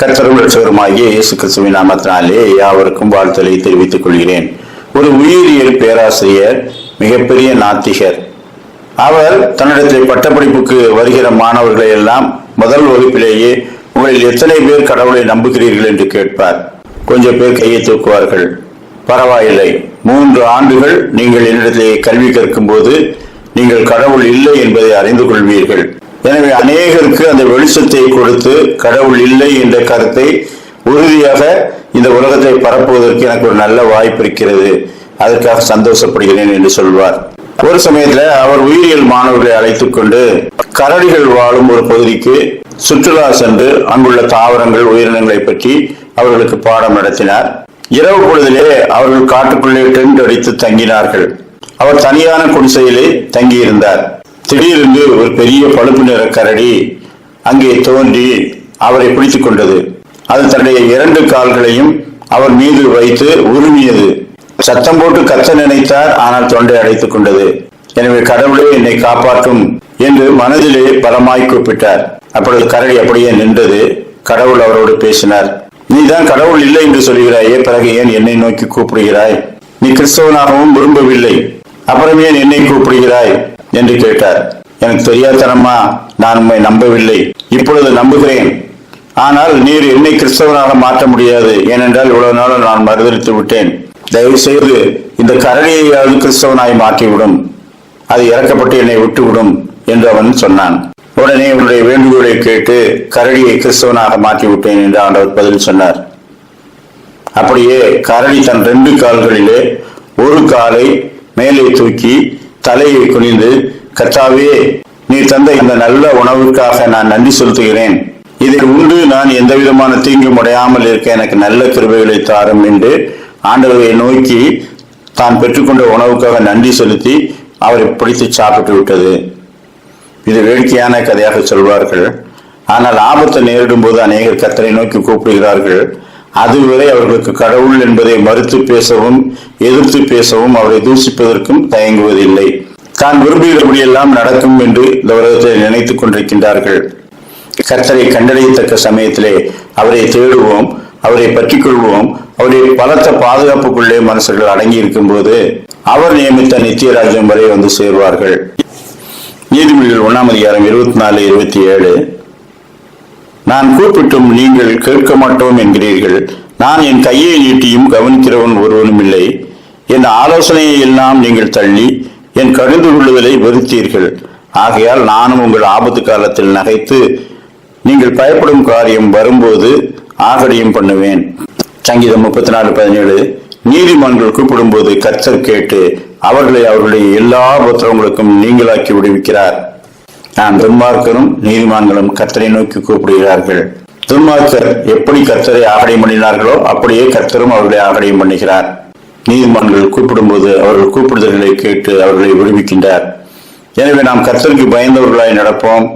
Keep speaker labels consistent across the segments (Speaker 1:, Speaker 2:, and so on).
Speaker 1: கர்த்தரும் இரட்சகருமாகிய இயேசு கிறிஸ்துவின் நாமத்தினாலே யாவருக்கும் வாழ்த்தலை தெரிவித்துக் கொள்கிறேன். ஒரு உயிரியல் பேராசிரியர், மிகப்பெரிய நாத்திகர். அவர் தன்னிடத்தில் பட்டப்படிப்புக்கு வருகிற மாணவர்களை எல்லாம் முதல் வகுப்பிலேயே உங்களில் எத்தனை பேர் கடவுளை நம்புகிறீர்கள் என்று கேட்பார். கொஞ்சம் பேர் கையை தூக்குவார்கள். பரவாயில்லை, 3 ஆண்டுகள் நீங்கள் என்னிடத்திலே கல்வி கற்கும் போது நீங்கள் கடவுள் இல்லை என்பதை அறிந்து கொள்வீர்கள். எனவே அநேகருக்கு அந்த வெளிச்சத்தை கொடுத்து கடவுள் இல்லை என்ற கருத்தை உறுதியாக இந்த உலகத்தை பரப்புவதற்கு எனக்கு ஒரு நல்ல வாய்ப்பு இருக்கிறது, அதற்காக சந்தோஷப்படுகிறேன் என்று சொல்வார். ஒரு சமயத்துல அவர் உயிரியல் மாணவர்களை அழைத்துக் கொண்டு கரடிகள் வாழும் ஒரு பகுதிக்கு சுற்றுலா சென்று அங்குள்ள தாவரங்கள், உயிரினங்களை பற்றி அவர்களுக்கு பாடம் நடத்தினார். இரவு பொழுதிலே அவர்கள் காட்டுக்குள்ளே டென்ட் அடித்து தங்கினார்கள். அவர் தனியான குடிசையிலே தங்கியிருந்தார். திடீரென்று ஒரு பெரிய பழுப்பு நிற கரடி அங்கே தோன்றி அவரை பிடித்துக் கொண்டது. அது தன்னுடைய 2 கால்களையும் அவர் மீது வைத்து உருமியது. சத்தம் போட்டு கத்த நினைத்தார், ஆனால் தொண்டை அடைத்துக் கொண்டது. எனவே கடவுளே என்னை காப்பாற்றும் என்று மனதிலே பலமாய் கூப்பிட்டார். அப்பொழுது கரடி அப்படியே நின்றது. கடவுள் அவரோடு பேசினார். நீதான் கடவுள் இல்லை என்று சொல்கிறாயே, பிறகு ஏன் என்னை நோக்கி கூப்பிடுகிறாய்? நீ கிறிஸ்தவனாகவும் விரும்பவில்லை, அப்புறம் ஏன் என்னை கூப்பிடுகிறாய் என்று கேட்டார். எனக்கு தெரியாதனமா நான் உண்மை நம்பவில்லை, இப்பொழுது நம்புகிறேன். ஆனால் நீர் என்னை கிறிஸ்தவனாக மாற்ற முடியாது, ஏனென்றால் இவ்வளவு நாளும் நான் மறுதளித்து விட்டேன். தயவு செய்து இந்த கரடியையாவது கிறிஸ்தவனாய் மாற்றிவிடும், அது இறக்கப்பட்டு என்னை விட்டுவிடும் என்று அவன் சொன்னான். உடனே அவனுடைய வேண்டுகோளை கேட்டு கரடியை கிறிஸ்தவனாக மாற்றிவிட்டேன் என்று ஆண்டவர் பதில் சொன்னார். அப்படியே கரடி தன் 2 கால்களிலே ஒரு காலை மேலே தூக்கி தலையை குனிந்து, கர்த்தாவே, நீ தந்த இந்த நல்ல உணவுக்காக நான் நன்றி செலுத்துகிறேன். இதை உண்டு நான் எந்த விதமான தீங்கும் அடையாமல் இருக்க எனக்கு நல்ல கிருபைகளை தாரும் என்று ஆண்டவரை நோக்கி தான் பெற்றுக்கொண்ட உணவுக்காக நன்றி செலுத்தி அவரை பிடித்து சாப்பிட்டு விட்டது. இது வேடிக்கையான கதையாக சொல்வார்கள். ஆனால் ஆபத்தை நேரிடும் போது அநேகர் கர்த்தரை நோக்கி கூப்பிடுகிறார்கள். அதுவரை அவர்களுக்கு கடவுள் என்பதை மறுத்து பேசவும் எதிர்த்து பேசவும் அவரை தூசிப்பதற்கும் தயங்குவதில்லை. தான் விரும்புகிறபடியெல்லாம் நடக்கும் என்று இந்த உலகத்தில் நினைத்துக் கொண்டிருக்கின்றார்கள். கர்த்தரை கண்டறியத்தக்க சமயத்திலே அவரை தேடுவோம், அவரை பற்றிக் கொள்வோம். அவருடைய பலத்த பாதுகாப்புக்குள்ளே மனுஷர்கள் அடங்கி இருக்கும் போது அவர் நியமித்த நித்திய ராஜ்யம் வரை வந்து சேர்வார்கள். நீதிமொழிகள் 1ஆம் அதிகாரம் 24-27. நான் கூப்பிட்டும் நீங்கள் கேட்க மாட்டோம் என்கிறீர்கள். நான் என் கையை நீட்டியும் கவனிக்கிறவன் ஒருவனும் இல்லை. என் ஆலோசனையை எல்லாம் நீங்கள் தள்ளி என் கடிந்து கொள்ளுதலை வெறுத்தீர்கள். ஆகையால் நானும் உங்கள் ஆபத்து காலத்தில் நகைத்து நீங்கள் பயப்படும் காரியம் வரும்போது ஆகடியும் பண்ணுவேன். சங்கீதம் 34:17. நீதிமான்கள் கூப்பிடும் போது கர்த்தர் கேட்டு அவர்களை அவர்களுடைய எல்லா உபத்திரவங்களுக்கும் நீங்களாக்கி விடுவிக்கிறார். நான் துன்மார்க்கரும் நீதிமான்களும் கர்த்தரை நோக்கி கூப்பிடுகிறார்கள். துன்மார்க்கர் எப்படி கர்த்தரை ஆகடியம் பண்ணினார்களோ அப்படியே கர்த்தரும் அவர்களை ஆகடியம் பண்ணுகிறார். நீதிமான்கள் கூப்பிடும் போது அவர்கள் கூப்பிடுதல்களை கேட்டு அவர்களை விடுவிக்கின்றார். எனவே நாம் கர்த்தருக்கு பயந்தவர்களாய் நடப்போம்,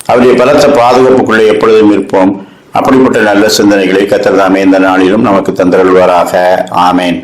Speaker 1: அவருடைய பலத்த பாதுகாப்புக்குள்ளே எப்பொழுதும் இருப்போம். அப்படிப்பட்ட நல்ல சிந்தனைகளை கர்த்தர் தாமே இந்த நாளிலும் நமக்கு தந்தருள்வாராக. ஆமேன்.